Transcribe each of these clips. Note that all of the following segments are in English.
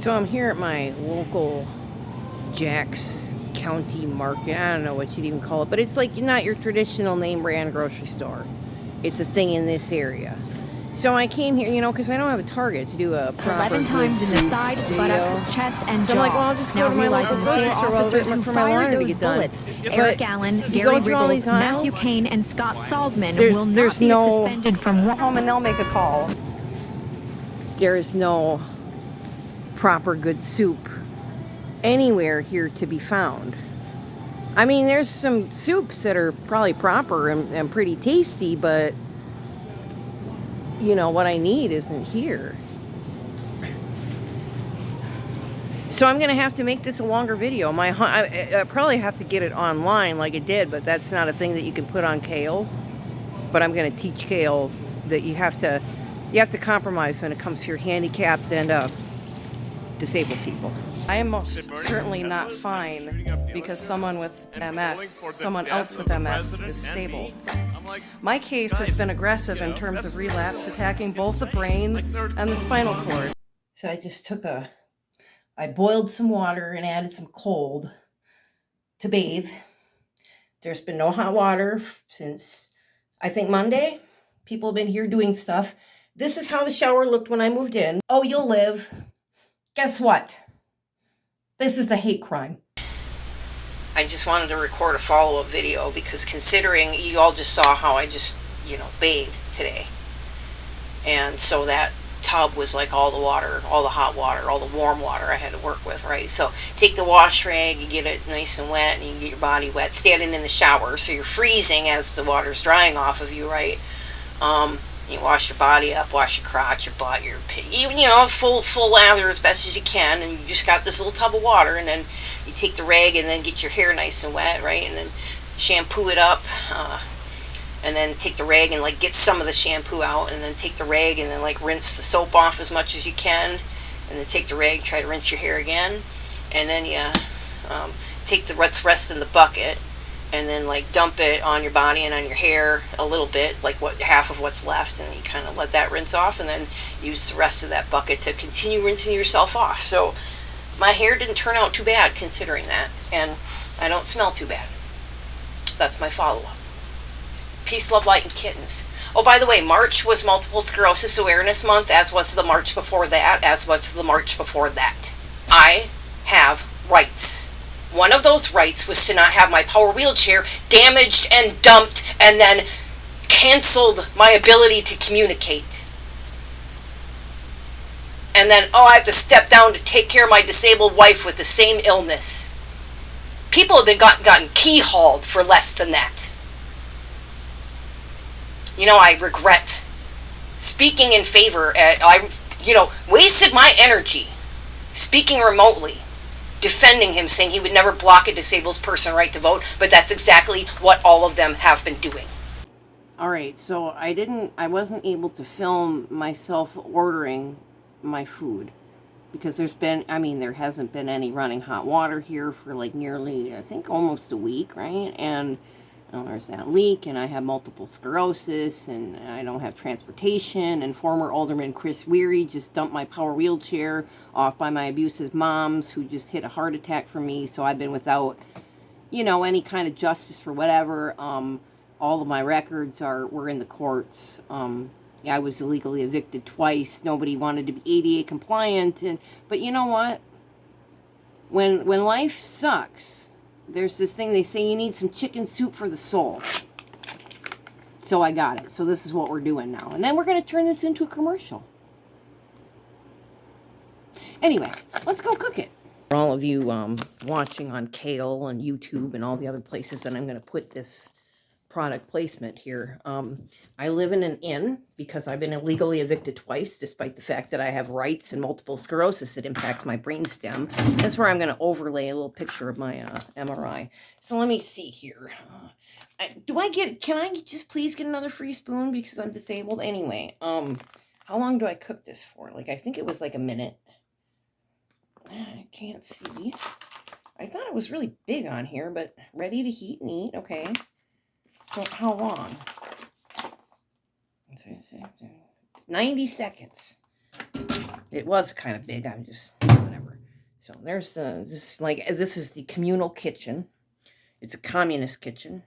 So I'm here at my local Jack's County Market. I don't know what you'd even call it, but it's like not your traditional name brand grocery store. It's a thing in this area. So I came here, you know, because I don't have a Target to do a proper 11 times in the side, buttocks, chest, and jaw. So I'm like, well, I'll just go to my local grocery store for my laundry to get done. Eric Allen, Gary Riggles, Matthew Kane, and Scott Salzman will not be suspended from home, and they'll make a call. There's no proper good soup anywhere here to be found. I mean, there's some soups that are probably proper and pretty tasty, but you know, what I need isn't here. So I'm going to have to make this a longer video. I probably have to get it online like it did, but that's not a thing that you can put on Kale. But I'm going to teach Kale that you have to compromise when it comes to your handicapped and disabled people. I am most certainly not fine because someone with MS, someone else with MS is stable. My case has been aggressive in terms of relapse, attacking both the brain and the spinal cord. So I just I boiled some water and added some cold to bathe. There's been no hot water since, I think, Monday. People have been here doing stuff. This is how the shower looked when I moved in. Oh, you'll live. Guess what? This is a hate crime. I just wanted to record a follow-up video because considering you all just saw how I just, you know, bathed today. And so that tub was like all the water, all the hot water, all the warm water I had to work with, right? So take the wash rag, you get it nice and wet, and you can get your body wet, standing in the shower. So you're freezing as the water's drying off of you, right? You wash your body up, wash your crotch, your butt, your pig, you know, full lather as best as you can, and you just got this little tub of water, and then you take the rag and then get your hair nice and wet, right, and then shampoo it up, and then take the rag and like get some of the shampoo out, and then take the rag and then like rinse the soap off as much as you can, and then take the rag, try to rinse your hair again, and then you take what's rest in the bucket, and then like dump it on your body and on your hair a little bit, like half of what's left, and you kind of let that rinse off, and then use the rest of that bucket to continue rinsing yourself off. So my hair didn't turn out too bad considering that, and I don't smell too bad. That's my follow-up. Peace, love, light, and kittens. Oh, by the way, March was Multiple Sclerosis Awareness Month, as was the March before that, as was the March before that. I have rights. One of those rights was to not have my power wheelchair damaged and dumped and then canceled my ability to communicate. And then, I have to step down to take care of my disabled wife with the same illness. People have been gotten keyhauled for less than that. You know, I regret speaking in favor. I wasted my energy speaking remotely, defending him, saying he would never block a disabled person's right to vote, but that's exactly what all of them have been doing. All right, so I wasn't able to film myself ordering my food because there hasn't been any running hot water here for like nearly, I think, almost a week, right? And there's that leak, and I have multiple sclerosis, and I don't have transportation, and former Alderman Chris Weary just dumped my power wheelchair off by my abusive moms who just hit a heart attack for me, so I've been without, any kind of justice for whatever. All of my records were in the courts. I was illegally evicted twice. Nobody wanted to be ADA compliant, but you know what? When life sucks, there's this thing they say you need some chicken soup for the soul. So I got it. So this is what we're doing now. And then we're going to turn this into a commercial. Anyway, let's go cook it. For all of you watching on Kale and YouTube and all the other places that I'm going to put this product placement here. I live in an inn because I've been illegally evicted twice, despite the fact that I have rights and multiple sclerosis that impacts my brainstem. That's where I'm going to overlay a little picture of my MRI. So let me see here. Can I just please get another free spoon because I'm disabled? Anyway, how long do I cook this for? I think it was like a minute. I can't see. I thought it was really big on here, but ready to heat and eat. Okay. So how long? 90 seconds. It was kind of big. I'm just whatever. So there's this is the communal kitchen. It's a communist kitchen.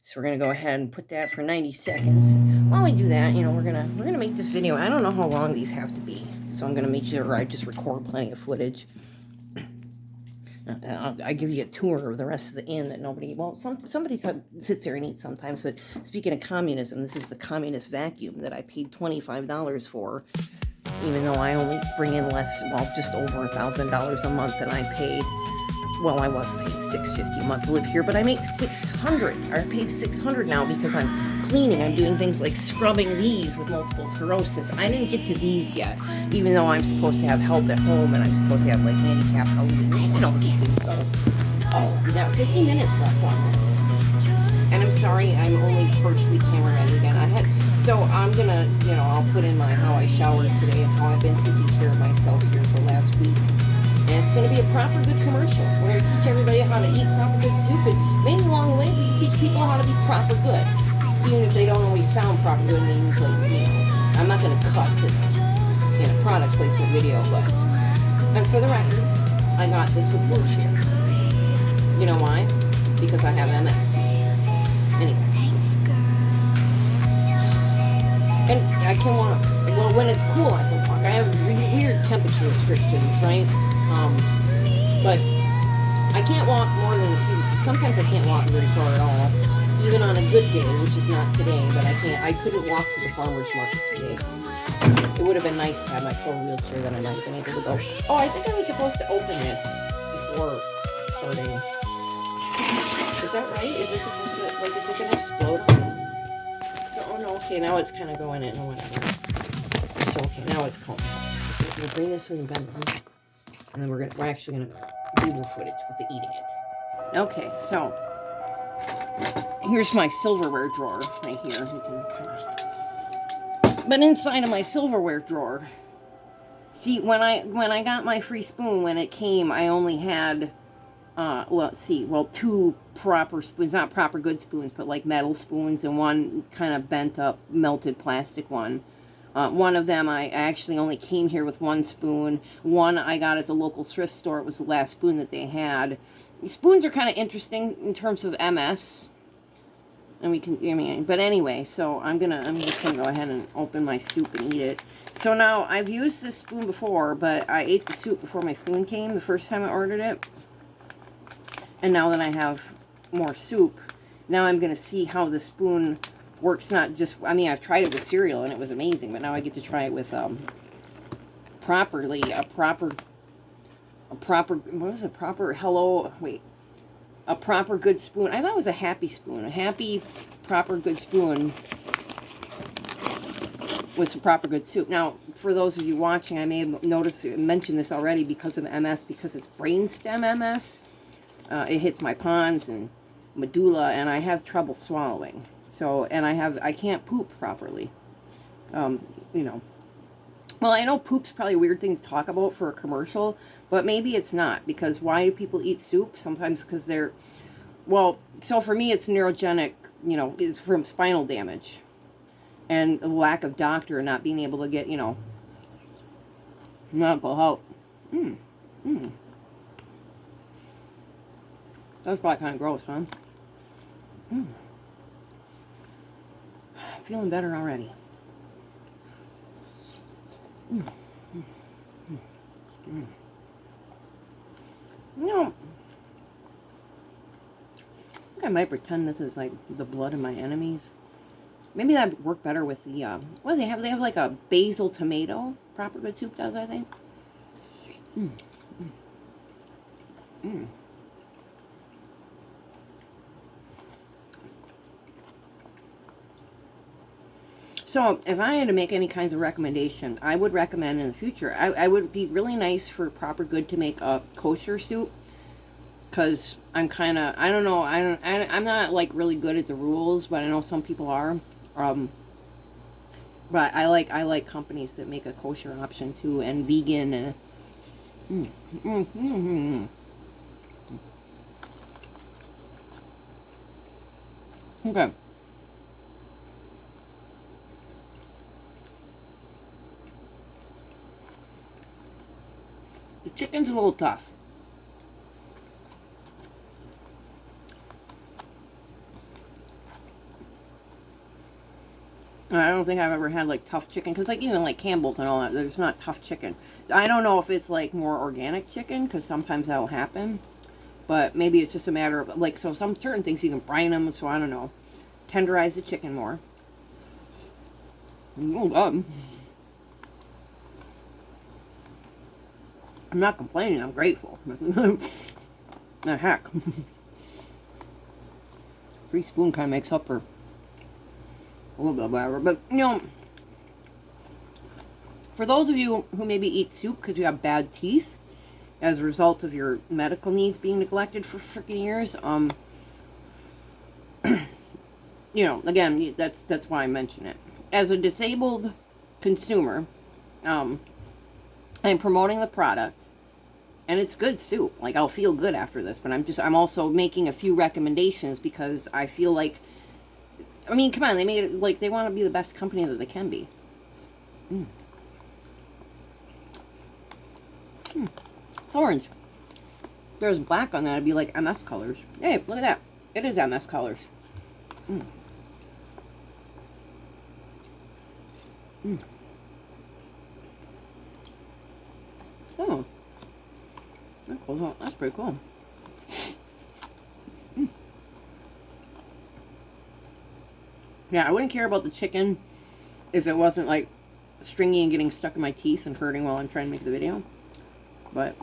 So we're gonna go ahead and put that for 90 seconds. While we do that, you know, we're gonna make this video. I don't know how long these have to be, so I'm gonna make sure I just record plenty of footage. I give you a tour of the rest of the inn that nobody. Well, somebody sits there and eats sometimes. But speaking of communism, this is the communist vacuum that I paid $25 for, even though I only bring in less. Well, just over $1,000 a month than I paid. Well, I was paying $650 a month to live here, but I make $600. I pay $600 now because I'm cleaning. I'm doing things like scrubbing these with multiple sclerosis. I didn't get to these yet, even though I'm supposed to have help at home and I'm supposed to have like handicap housing. You know these things go. Oh, we got 50 minutes left on this. And I'm sorry, I'm only partially camera ready again. So I'm gonna, you know, I'll put in how I showered today and how I've been taking care of myself here for the last week. And it's going to be a proper good commercial. We're going to teach everybody how to eat proper good soup. And maybe along the way, we teach people how to be proper good. Even if they don't always sound proper good, they usually, you know, I'm not going to cuss it in a product placement video, but, and for the record, I got this with wheelchair. You know why? Because I have MS. Anyway. And I can walk. Well, when it's cool, I can walk. I have really weird temperature restrictions, right? But I can't walk more than a few. Sometimes I can't walk very far at all, even on a good day, which is not today. But I couldn't walk to the farmer's market today. It would have been nice to have my full wheelchair, then I might have been able to go. Oh, I think I was supposed to open this before starting. Is that right? Is this supposed to, like, is it going to explode? So, oh no, okay, now it's kind of going in or whatever. So, okay, now it's cold. Okay, we're going to bring this in the bedroom. And then we're actually gonna do the footage with the eating it. Okay, so here's my silverware drawer right here. You can but inside of my silverware drawer, see, when I got my free spoon when it came, I only had two proper spoons, not proper good spoons, but like metal spoons, and one kind of bent up, melted plastic one. One of them, I actually only came here with one spoon. One I got at the local thrift store. It was the last spoon that they had. Spoons are kind of interesting in terms of MS. And but anyway, so I'm just gonna go ahead and open my soup and eat it. So now, I've used this spoon before, but I ate the soup before my spoon came the first time I ordered it. And now that I have more soup, now I'm gonna see how the spoon works. Not just, I've tried it with cereal and it was amazing, but now I get to try it with a proper good spoon. I thought it was a happy spoon. A happy, proper good spoon with some proper good soup. Now, for those of you watching, I may have mentioned this already because of MS, because it's brainstem MS. It hits my pons and medulla, and I have trouble swallowing. So, and I can't poop properly. You know. Well, I know poop's probably a weird thing to talk about for a commercial, but maybe it's not, because why do people eat soup? Sometimes because they're, well, so for me it's neurogenic, you know, it's from spinal damage. And the lack of doctor and not being able to get, you know, medical help. That's probably kind of gross, huh? Feeling better already. You know, I think I might pretend this is like the blood of my enemies. Maybe that would work better with the, what do they have? They have like a basil tomato. Proper good soup does, I think. So, if I had to make any kinds of recommendation, I would recommend in the future, I would be really nice for Proper Good to make a kosher soup, because I'm kind of, I don't know, I'm not like really good at the rules, but I know some people are. But I like companies that make a kosher option too, and vegan, and okay. chicken's a little tough. I don't think I've ever had, like, tough chicken. Because, like, even, like, Campbell's and all that, there's not tough chicken. I don't know if it's, like, more organic chicken, because sometimes that'll happen. But maybe it's just a matter of, like, so some certain things you can brine them, so I don't know. Tenderize the chicken more. I'm not complaining, I'm grateful. The heck. Free spoon kind of makes up for a little bit of whatever. But, you know, for those of you who maybe eat soup because you have bad teeth as a result of your medical needs being neglected for freaking years, you know, again, that's why I mention it. As a disabled consumer, I'm promoting the product, and it's good soup. Like, I'll feel good after this, but I'm also making a few recommendations because I feel like, I mean, come on, they made it, like, they want to be the best company that they can be. It's orange. If there's black on that, it'd be like MS colors. Hey, look at that. It is MS colors. Oh. That's pretty cool. Yeah, I wouldn't care about the chicken if it wasn't, like, stringy and getting stuck in my teeth and hurting while I'm trying to make the video. But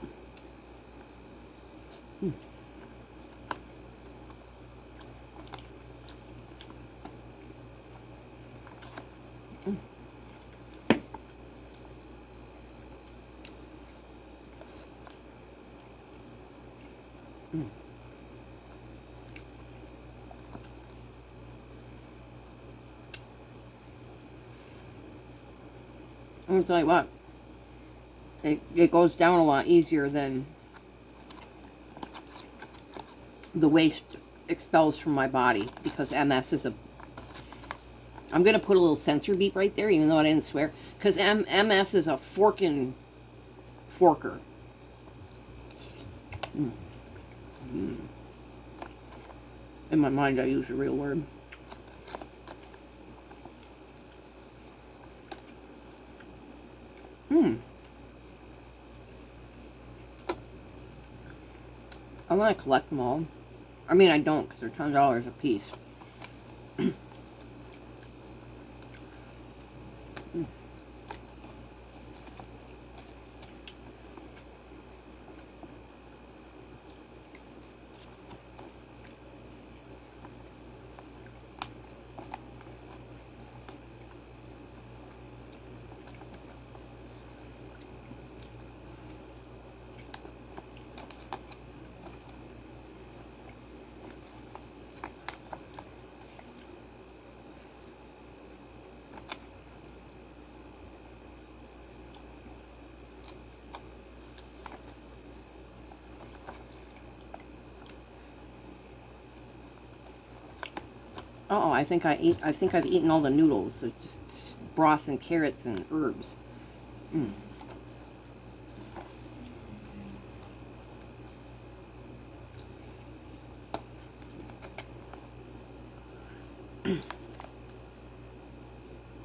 I'm gonna tell you what, it goes down a lot easier than the waste expels from my body, because MS is a, I'm gonna put a little censor beep right there, even though I didn't swear, because MS is a forker. In my mind, I use a real word. I want to collect them all. I mean, I don't, because they're $10 a piece. Uh-oh, I think I've eaten all the noodles. They're just broth and carrots and herbs.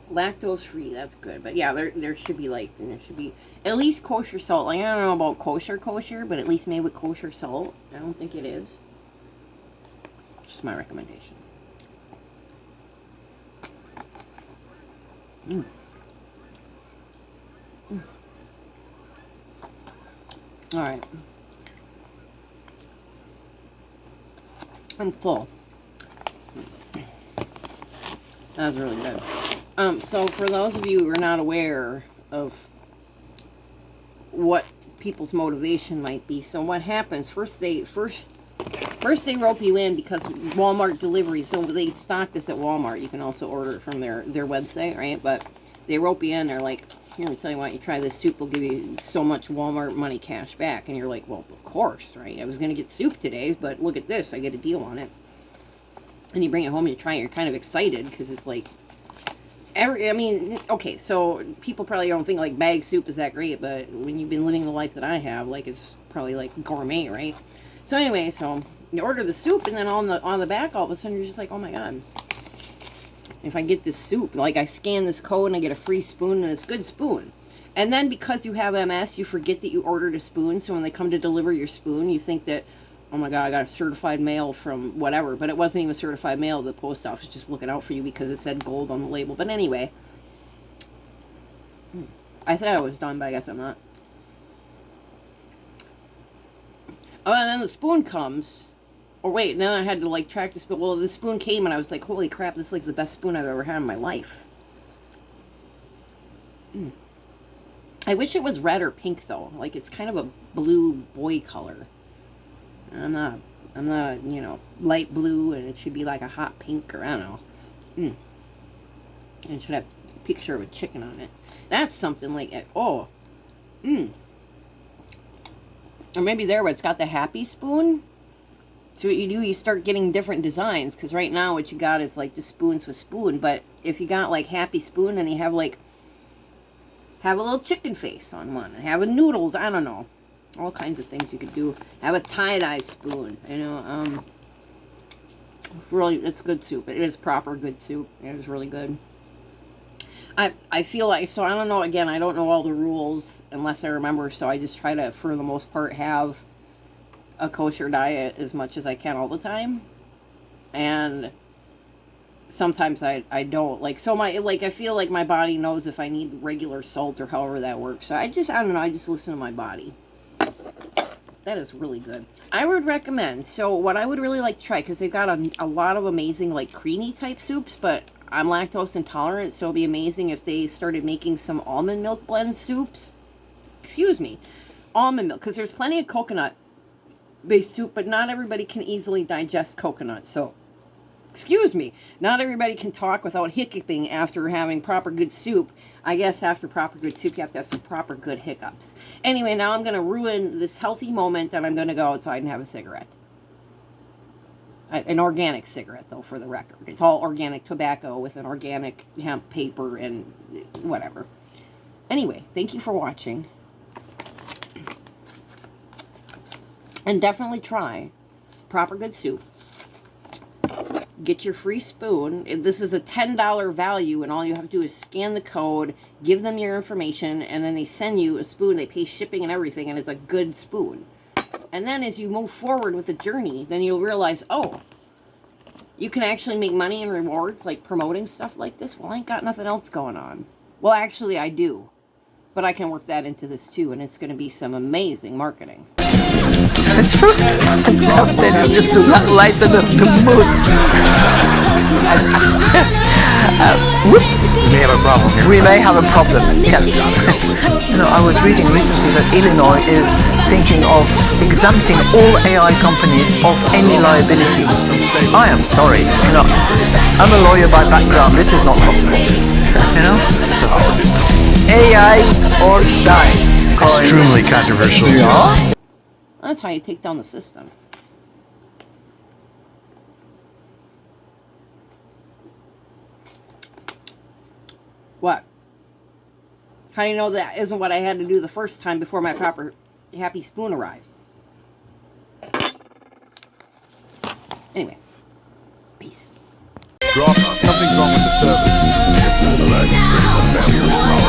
Lactose free, that's good. But yeah, there should be at least kosher salt. Like, I don't know about kosher, but at least made with kosher salt. I don't think it is. Just my recommendation. Alright. I'm full. That was really good. So for those of you who are not aware of what people's motivation might be, so what happens, first they rope you in because Walmart delivery, so they stock this at Walmart. You can also order it from their website, right? But they rope you in, they're like, here, I'll tell you what, you try this soup, we'll give you so much Walmart money cash back. And you're like, well, of course, right? I was going to get soup today, but look at this, I get a deal on it. And you bring it home and you try it, you're kind of excited because it's like, I mean, okay, so people probably don't think like bag soup is that great, but when you've been living the life that I have, like it's probably like gourmet, right? So anyway, so you order the soup, and then on the back, all of a sudden you're just like, oh my god, if I get this soup, like I scan this code and I get a free spoon, and it's a good spoon. And then because you have MS, you forget that you ordered a spoon, so when they come to deliver your spoon, you think that, oh my god, I got a certified mail from whatever, but it wasn't even certified mail. The post office just looking out for you because it said gold on the label. But anyway, I thought I was done, but I guess I'm not. Oh, and then the spoon comes. Or wait, then I had to like track the spoon. Well, the spoon came and I was like, holy crap, this is like the best spoon I've ever had in my life. I wish it was red or pink though. Like it's kind of a blue boy color. I'm not, you know, light blue, and it should be like a hot pink, or I don't know. And it should have a picture of a chicken on it. That's something like it. Oh. Or maybe there where it's got the happy spoon. So what you do, you start getting different designs, because right now what you got is like just spoons with spoon. But if you got like happy spoon, and you have like, have a little chicken face on one, and have a noodles, I don't know. All kinds of things you could do. Have a tie-dye spoon, you know. Really, it's good soup. It is proper good soup. It is really good. I feel like, so I don't know, again, I don't know all the rules unless I remember, so I just try to, for the most part, have a kosher diet as much as I can all the time. And sometimes I don't. Like, so I feel like my body knows if I need regular salt or however that works. So I don't know, I just listen to my body. That is really good. I would recommend, so what I would really like to try, because they've got a lot of amazing like creamy type soups, but I'm lactose intolerant, so it'd be amazing if they started making some almond milk blend soups. Excuse me. Almond milk, because there's plenty of coconut based soup, but not everybody can easily digest coconut, so excuse me, not everybody can talk without hiccuping after having proper good soup. I guess after proper good soup, you have to have some proper good hiccups. Anyway, now I'm going to ruin this healthy moment, and I'm going to go outside and have a cigarette. An organic cigarette, though, for the record. It's all organic tobacco with an organic hemp paper and whatever. Anyway, thank you for watching. And definitely try proper good soup. Get your free spoon. This is a $10 value, and all you have to do is scan the code, give them your information, and then they send you a spoon. They pay shipping and everything, and it's a good spoon. And then as you move forward with the journey, then you'll realize, oh, you can actually make money and rewards, like promoting stuff like this. Well, I ain't got nothing else going on. Well, actually, I do. But I can work that into this, too, and it's going to be some amazing marketing. It's true. Just to lighten up the mood. Whoops. We have a problem here. We may have a problem, yes. You know, I was reading recently that Illinois is thinking of exempting all AI companies of any liability. I am sorry. You know, I'm a lawyer by background. This is not possible. You know? So, AI or die. Extremely controversial. Yeah? That's how you take down the system. What? How do you know that isn't what I had to do the first time before my proper happy spoon arrived? Anyway. Peace. Something's wrong with the service.